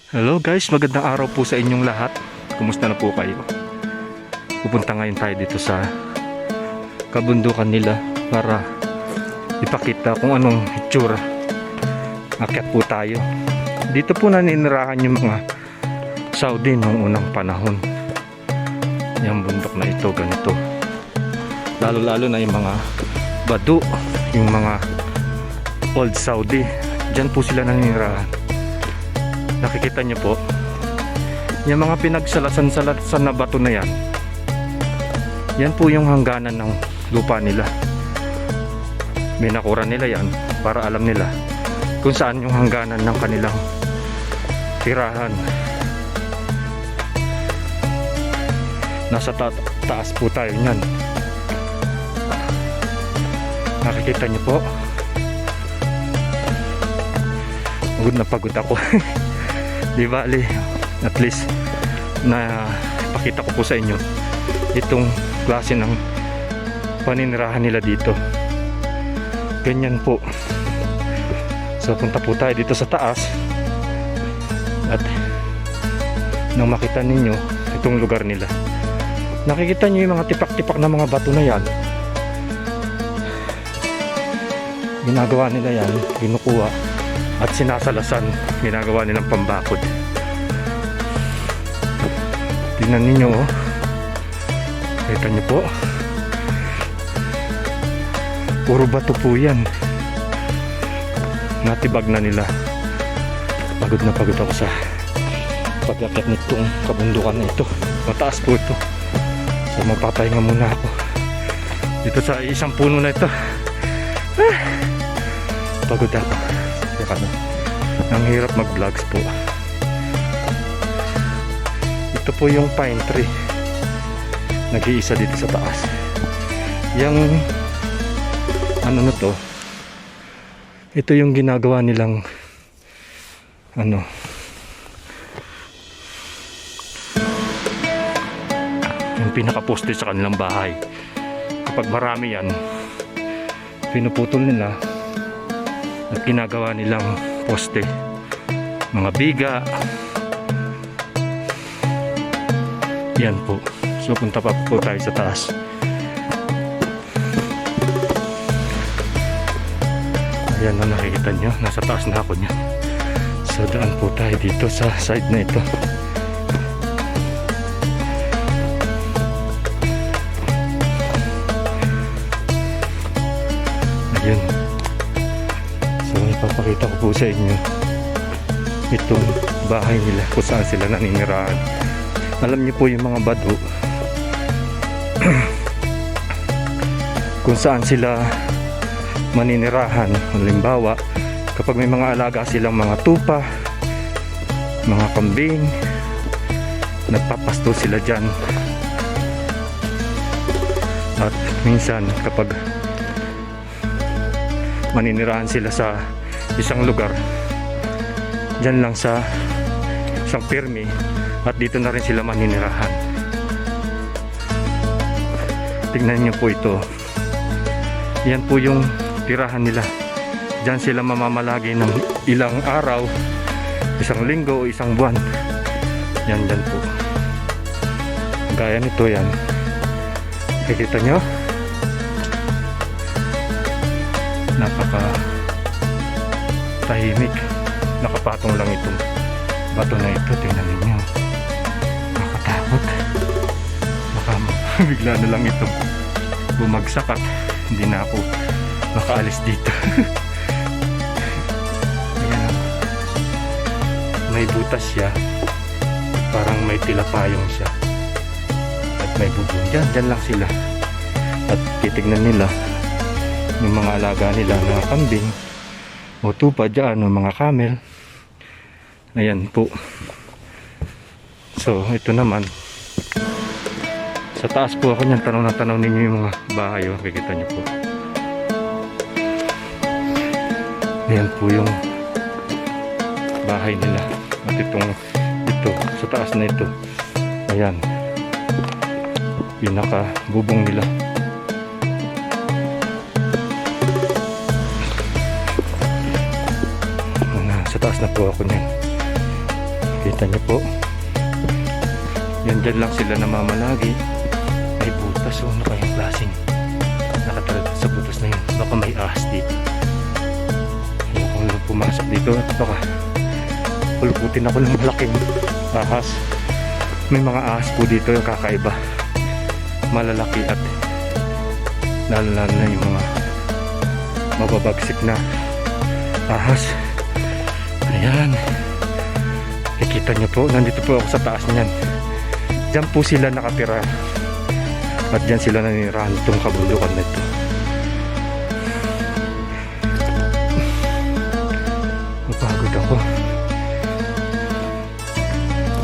Hello guys, magandang araw po sa inyong lahat. Kumusta na po kayo? Pupunta ngayon tayo dito sa kabundukan nila para ipakita kung anong itsura. Akyat po tayo. Dito po naninirahan yung mga Saudi noong unang panahon. Yung bundok na ito, ganito. Lalo-lalo na yung mga Badu, yung mga old Saudi. Diyan po sila naninirahan. Nakikita nyo po yung mga pinagsalasan-salasan na bato na yan. Yan po yung hangganan ng lupa nila. Binakuran nila yan para alam nila kung saan yung hangganan ng kanilang tirahan. Nasa taas po tayo nyan. Nakikita nyo po. Pagod na pagod ako. Di bali, at least na pakita ko po sa inyo itong klase ng paninirahan nila dito. Ganyan po. So punta po tayo dito sa taas at nang makita ninyo itong lugar nila. Nakikita nyo yung mga tipak-tipak na mga bato na yan. Ginagawa nila yan, kinukuha at sinasalasan, ginagawa nilang pambakod. Tingnan ninyo, oh. Kita nyo po, puro bato po yan. Natibag na nila. Pagod na pagod ako sa pag-akyat nitong kabundukan na ito. Mataas po ito, so magpapahinga muna ako dito sa isang puno na ito. Pagod ako. Ang hirap mag-vlogs po. Ito po yung pine tree, nag-iisa dito sa taas. Yung ano na to, ito yung ginagawa nilang ano, yung pinaka-poste sa kanilang bahay. Kapag marami yan, pinuputol nila at ginagawa nilang poste, mga biga. Yan po. So punta pa po tayo sa taas. Ayan na, nakikita nyo, nasa taas na ako niyan. So daan po tayo dito sa side na ito. Ayan. Ipapakita ko po sa inyo itong bahay nila, kung saan sila naninirahan. Alam niyo po yung mga Badu kung saan sila maninirahan. Halimbawa, kapag may mga alaga silang mga tupa, mga kambing, nagpapasto sila dyan. At minsan kapag maninirahan sila sa isang lugar, dyan lang sa isang pirmi, at dito na rin sila maninirahan. Tingnan nyo po ito. Yan po yung tirahan nila. Dyan sila mamamalagi ng ilang araw, isang linggo o isang buwan. Yan dyan po. Gaya nito yan. Kikita nyo? Napaka tahimik, nakapatong lang itong bato na ito. Tingnan ninyo, nakatakot. Baka bigla na lang itong bumagsak at hindi na ako makaalis dito. Ayan, may butas siya, parang may tilapayong siya at may bubong. Dyan lang sila at titignan nila yung mga alaga nila na kambing o tupa dyan, o mga camel. Ayan po. So ito naman, sa taas po ako niyan, tanaw na tanaw ninyo yung mga bahay. Makikita nyo po. Ayan po yung bahay nila. At itong ito, sa taas na ito, ayan, pinaka bubong nila. Sa taas na po ako niyan. Kita niyo po. Yan, dyan lang sila namamalagi. May butas. Ano kayang klaseng nakatalagay sa butas na yun? Baka may ahas dito. Ayoko lang pumasok dito at baka puluputin ako ng malaking ahas. May mga ahas po dito yung kakaiba, malalaki at lalo na yung mga mababagsik na ahas. Ayan, nakikita nyo po, nandito po ako sa taas niyan. Diyan po sila nakatira at diyan sila nanirahan itong kabundukan na ito. Napagod ako.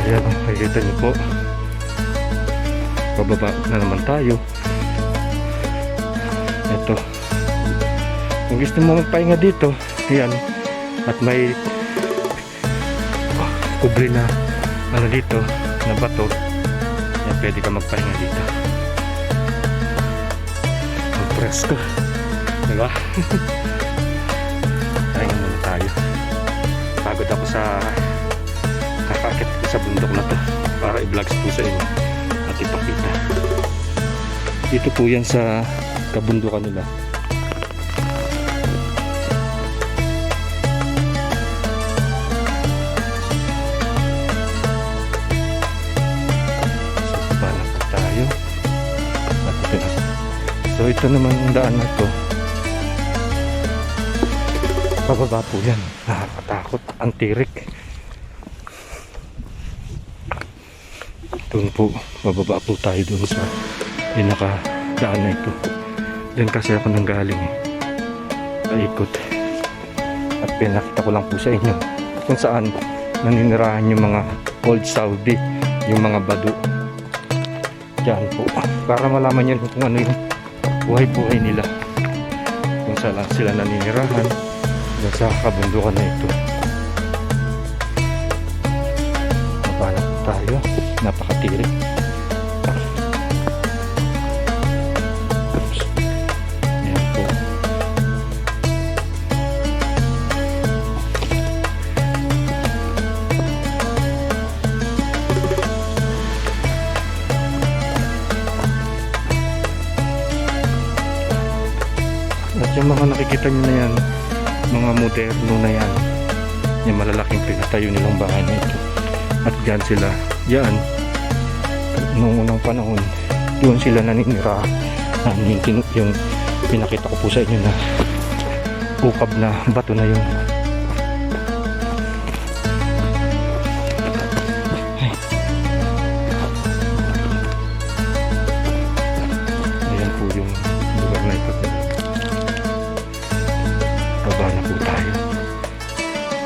Ayan, nakikita nyo po, pababa na naman tayo. Ito, kung gusto mo magpahinga dito, ayan, at may kubre na ano dito na bato, yan, pwede ka magpahinga dito. Ang presko, diba? Pahinga muna tayo. Pagod ako sa kakakit ko sa bundok na to para i-vlogs po sa inyo at ipakita. Dito po yan sa kabundukan nila. So bala po tayo at ito na. So ito naman ang daan na to, pababa po yan. Nakakatakot, ang tirik. Doon po, bababa po tayo doon sa pinakadaan na ito. Diyan kasi ako nanggaling paikot. At pinakita ko lang po sa inyo kung saan naninirahan yung mga old Saudi, yung mga badu. Diyan po, para malaman nyo kung ano yung buhay-buhay nila, kung saan sila naninirahan diyan sa kabundukan na ito. Mabala po tayo, napakatirik. Ayan po. At yung mga nakikita nyo na yan, mga moderno na yan, yung malalaking pinatayo nilang bahay na ito. At dyan sila, yan, noong unang panahon, doon sila naninira. Yung pinakita ko po sa inyo na ukab na bato na yung ayan po yung lugar na ito. Baba na po tayo.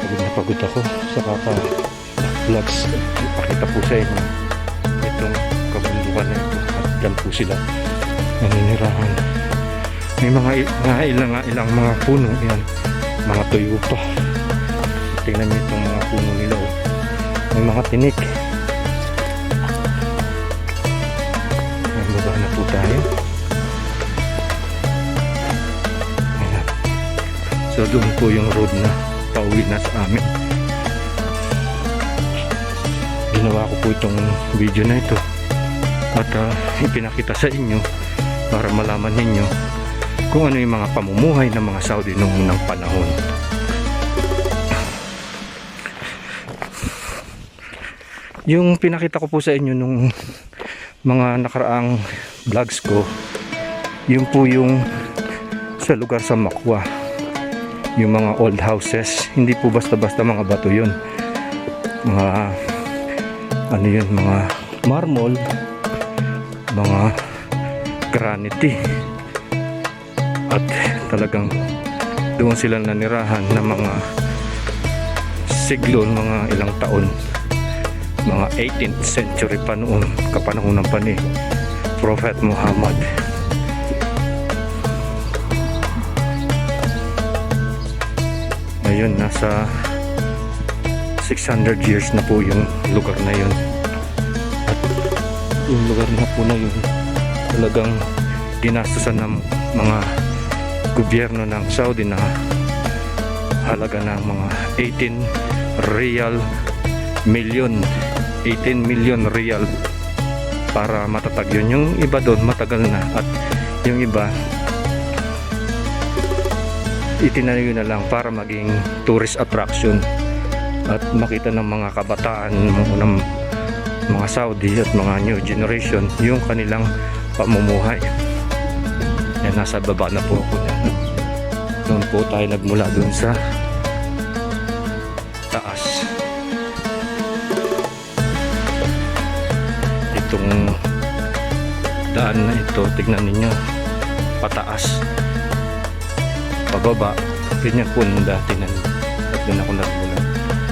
Pagod na pagod ako sa kaka-vlogs. Ipakita po sa inyo itong kabundukan na ito. At dyan po sila naninirahan. May mga ilang mga puno yan, mga tuyo pa. Tingnan nyo itong mga puno nila, oh. May mga tinik. Ayan, baba na po tayo. Ayan. So doon po yung road na pauwi na sa amin. Ginawa ko po itong video na ito at ipinakita sa inyo para malaman ninyo kung ano yung mga pamumuhay ng mga Saudi noong unang panahon. Yung pinakita ko po sa inyo nung mga nakaraang vlogs ko, yun po yung sa lugar sa Makwa, yung mga old houses. Hindi po basta-basta mga bato yun, mga ano yun, mga marmol, mga granite, at talagang doon sila nanirahan ng mga siglo, mga ilang taon, mga 18th century pa noon, kapanahunan pa ni Prophet Muhammad. Ngayon nasa 600 years na po yung lugar na yun. At yung lugar na po na yun talagang dinastusan ng mga gobyerno ng Saudi na halaga ng mga 18 real million, 18 million real para matatag yun. Yung iba doon matagal na, at yung iba itinayo na lang para maging tourist attraction at makita ng mga kabataan ng mga Saudi at mga new generation yung kanilang pamumuhay. Yan, nasa baba na po ako. Noon po tayo nagmula doon sa taas. Itong daan na ito, tignan ninyo, pataas pababa, ganyan po nung dati at doon ako nagmula.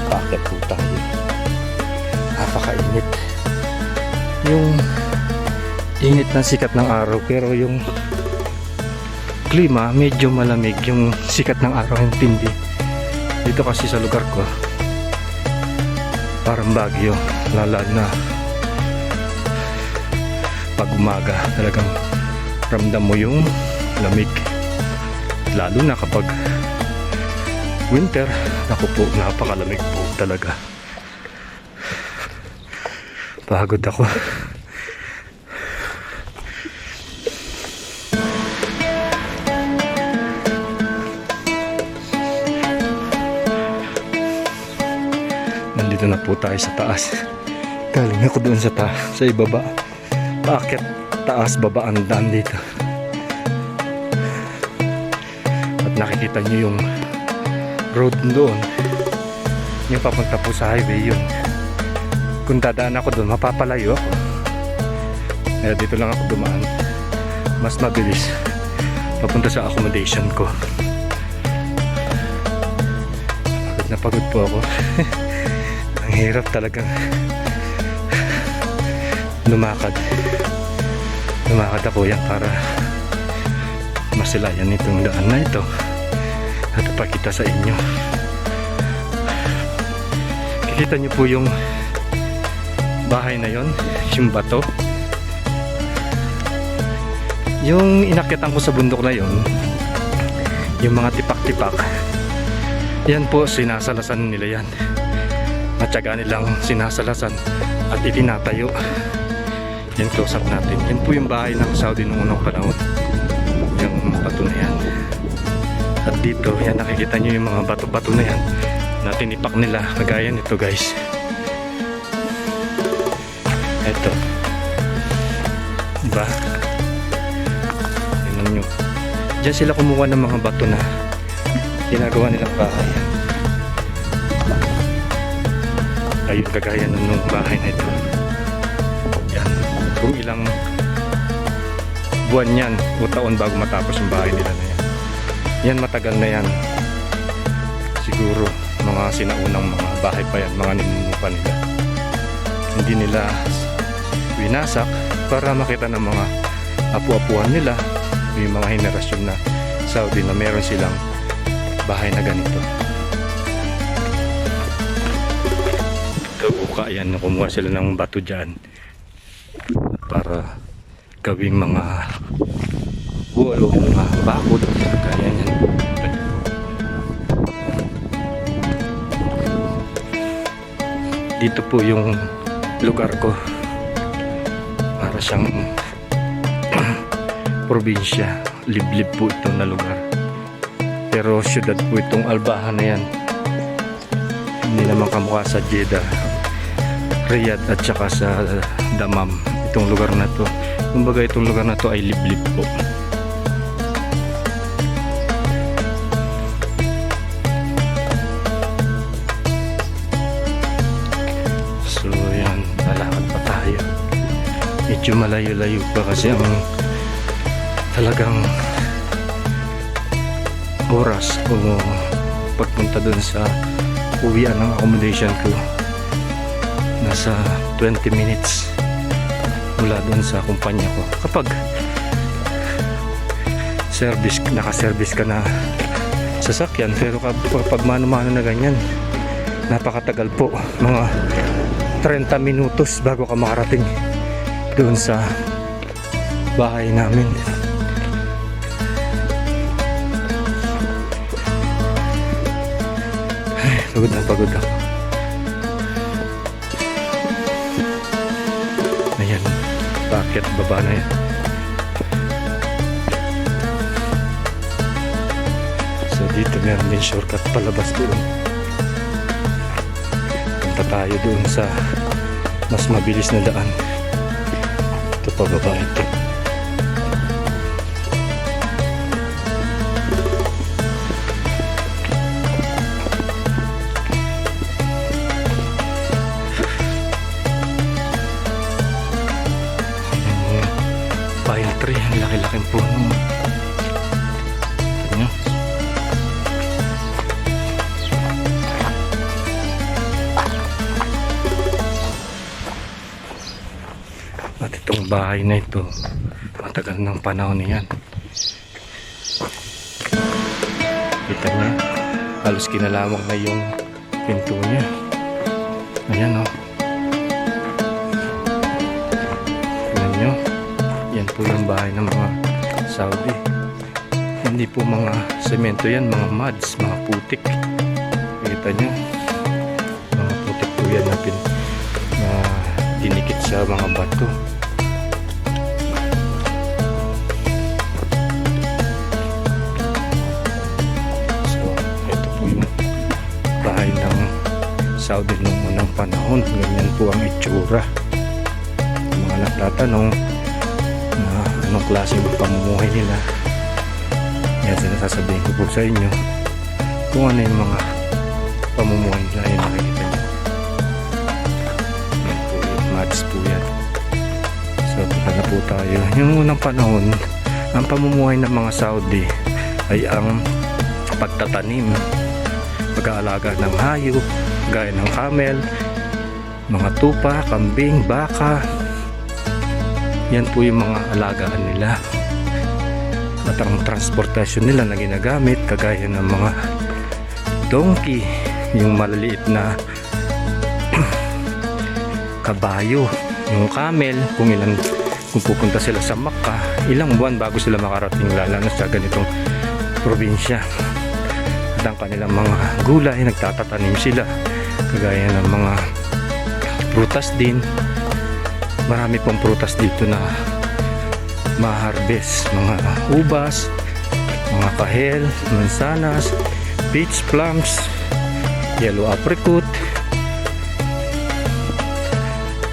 Paakyat po tayo. Napakainit, yung init ng sikat ng araw, pero yung klima medyo malamig. Yung sikat ng araw yung tindi dito kasi sa lugar ko, parang Baguio, lalo na pag umaga talagang ramdam mo yung lamig, lalo na kapag winter. Ako po, napakalamig po talaga. Pagod ako. Nandito na po tayo sa taas. Galing ako doon sa ibaba. Paakyat taas, baba ang daan dito. At nakikita nyo yung road doon, yung papunta po sa highway. Yun, kung dadaan ako doon, mapapalayo ako. Kaya dito lang ako dumaan, mas mabilis papunta sa accommodation ko. Pagod na pagod po ako. Ang hirap talagang lumakad ako yan para masilayan itong daan na ito at ipakita sa inyo. Kikita nyo po yung bahay na yon, yung bato, yung inakyatan ko sa bundok na yon, yung mga tipak-tipak yan po, sinasalasan nila yan. Matyaga nilang sinasalasan at itinatayo. Yan, close up natin. Yan po yung bahay ng Saudi noong unang panahon, yung bato na yan. At dito, yan, nakikita nyo yung mga bato-bato na yan na tinipak nila, kagaya nito guys. Ito, diba? Tingnan nyo, diyan sila kumuha ng mga bato na ginagawa nilang bahay. Ayun, kagaya nung bahay na ito. Yan, kung ilang buwan yan o taon bago matapos yung bahay nila na yan. Yan, matagal na yan. Siguro mga sinaunang mga bahay pa yan, mga ninunupa nila. Hindi nila winasak para makita ng mga apu-apuhan nila, yung mga henerasyon na Saudi na meron silang bahay na ganito. Ito, buka yan, kumuha sila ng bato dyan para gawing mga wall o mga bakod, kaya yan. Dito po yung lugar ko, para siyang probinsya, liblib po ito na lugar, pero syudad po itong Albahan na yan. Hindi naman kamukha sa Jeddah, Riyadh at saka sa Dammam. Itong lugar na to, kumbaga itong lugar na to ay liblib po. So yan, lalakad pa tayo. Medyo malayo-layo pa kasi ang talagang oras o pagpunta dun sa uwian ng accommodation ko. Nasa 20 minutes mula dun sa kumpanya ko. Kapag naka-service ka na sasakyan, pero kapag mano-mano na ganyan, napakatagal po, mga 30 minutos bago ka makarating doon sa bahay namin. Ay, pagod na pagod ako. akyat baba na yan. So dito meron din shortcut palabas doon. Punta tayo doon sa mas mabilis na daan. Ito pababa ito. Pine tree, ang laki-laking puno. Ito nyo. At itong bahay na ito, matagal ng panahon niyan. Kita nyo, halos kinalawang na yung pinto niya. Ayan o. Tignan nyo. Yan po yung bahay ng mga Saudi. Hindi po mga semento yan, mga muds, mga putik. Kita nyo, mga putik po yan na dinikit sa mga bato. So ito po yung bahay ng Saudi noong unang panahon. Ganyan po ang itsura. Mga nagtatanong na anong klaseng pamumuhay nila, yan sinasasabihin ko po sa inyo kung ano yung mga pamumuhay nila. Yan nakikita nyo, yan po yung mads po yan. So punta na po tayo. Yung unang panahon, ang pamumuhay ng mga Saudi ay ang pagtatanim, pag-aalaga ng hayop gaya ng camel, mga tupa, kambing, baka. Yan po yung mga alagaan nila. At ang transportasyon nila na ginagamit, kagaya ng mga donkey, yung maliliit na kabayo, yung camel, kung pupunta sila sa Makkah, ilang buwan bago sila makarating, lalo sa ganitong probinsya. At ang kanilang mga gulay, nagtatatanim sila, kagaya ng mga prutas din. Marami pong prutas dito na ma-harvest, mga ubas, mga kahel, mansanas, peach plums, yellow apricot,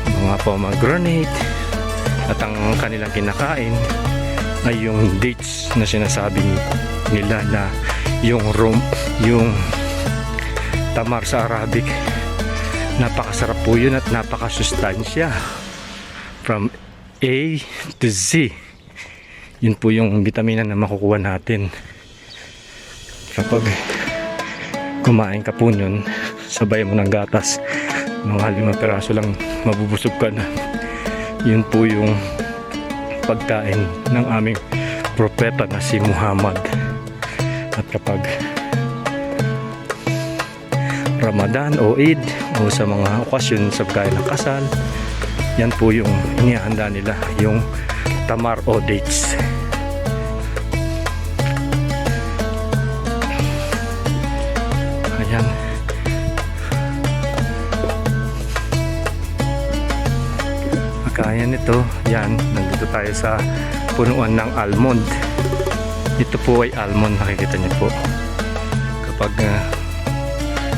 mga pomegranate. At ang kanilang kinakain ay yung dates na sinasabi nila na yung tamar sa Arabic. Napakasarap po yun at napakasustansya. From A to Z, yun po yung vitamina na makukuha natin kapag kumain ka po nun. Sabay mo ng gatas, mga 5 peraso lang, mabubusog ka na. Yun po yung pagkain ng aming propeta na si Muhammad. At kapag Ramadan o Eid o sa mga okasyon sa pagkain ng kasal, yan po yung inihanda nila, yung tamar o dates. Ayan. Kaya nito, yan, nandito tayo sa punuan ng almond. Ito po ay almond, nakikita niyo po. Kapag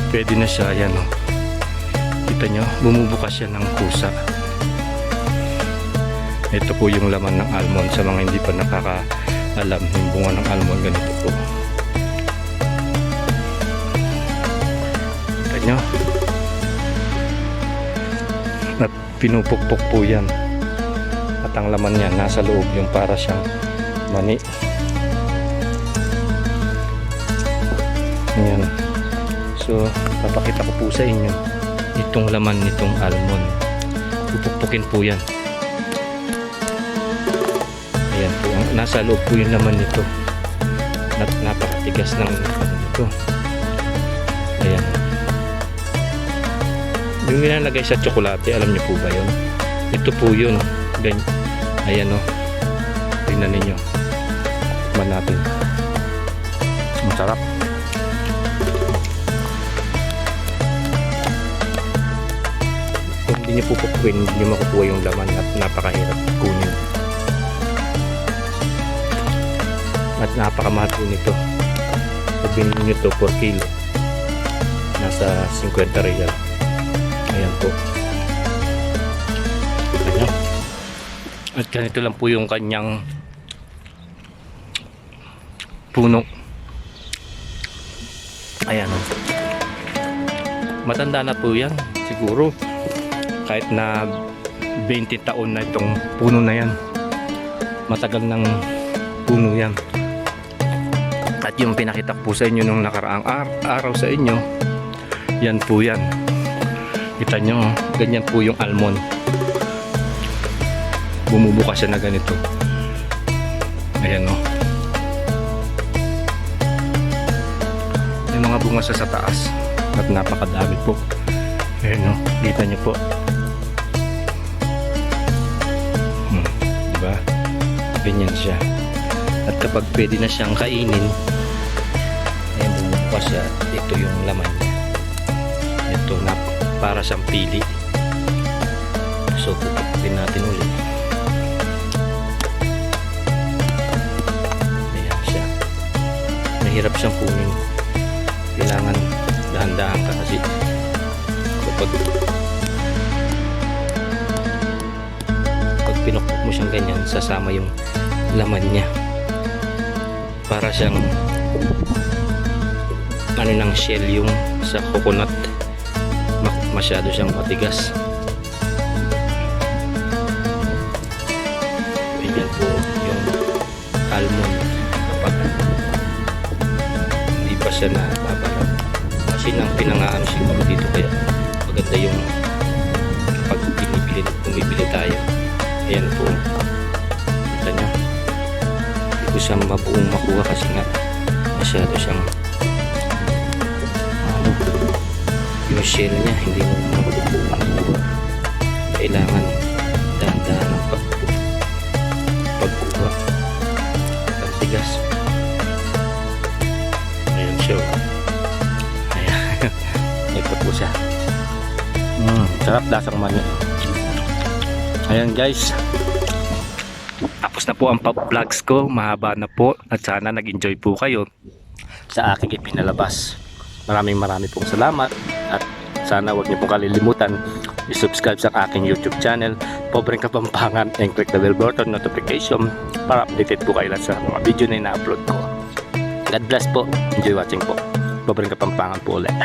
pwede na siya, yan o. Kita nyo, bumubukas siya ng kusa. Ito po yung laman ng almond. Sa mga hindi pa nakakaalam, yung bunga ng almond, ganito po. Kita nyo, at pinupukpok po yan. At ang laman niya nasa loob, yung para siyang mani. Ayan. So papakita ko po sa inyo itong laman nitong almond. Pupukpukin po yan. Ayan po, nasa loob po yung laman nito. Napakatigas ng ano nito. Ayan. Yung nilalagay sa tsokolate, alam niyo po ba yun? Ito po yun. Ayan o. Tingnan ninyo. Tikman natin. Masarap. Itong hindi nyo pupukuin, hindi nyo makukuha yung laman at napakahirap kunin. At napakamahal po nito. Pag binili nyo to 4 kilo, nasa 50 real. Ayan po. Ayan. At ganito lang po yung kanyang puno. Ayan o. Matanda na po yan siguro, kahit na 20 taon na itong puno na yan. Matagal ng puno yan. At yung pinakita po sa inyo nung nakaraang araw sa inyo, yan po yan. Kita nyo, ganyan po yung almond. Bumubuka siya na ganito. Ayan o. May mga bunga sa taas at napakadami po. Ayan o, kita nyo po. Diba? Ganyan siya. At kapag pwede na siyang kainin, ayan, bumubuka siya. Ito yung laman niya. Ito na para siyang pili. So pupukupin natin ulit. Ayan siya. Mahirap siyang kunin. Kailangan dahan-dahan ka kasi kapag pinukpok mo siyang ganyan, sasama yung laman niya. Para siyang ano ng shell yung sa coconut. Masyado siyang matigas. Ganyan po yung almond kapag hindi pa siya nababalat. Kasi nang pinangaano siguro dito, kaya maganda yung pag bumibili tayo. Ayan po, kita nyo, hindi ko siya mabuong makuha kasi nga masyado siyang yung shell niya, hindi mo mabubuong makuha. Kailangan dahan-dahan ang pagkuha. Ang tigas. Ayan siya. Ayan. Ito po siya. Sarap, lasang mani. Ayan guys, tapos na po ang vlogs ko. Mahaba na po at sana nag-enjoy po kayo sa aking ipinalabas. Maraming pong salamat at sana huwag niyo pong kalilimutan i-subscribe sa aking YouTube channel, Pobreng Kapampangan, and click the bell button notification para updated po kayo sa mga video na ina-upload ko. God bless po. Enjoy watching po. Pobreng Kapampangan po ulit.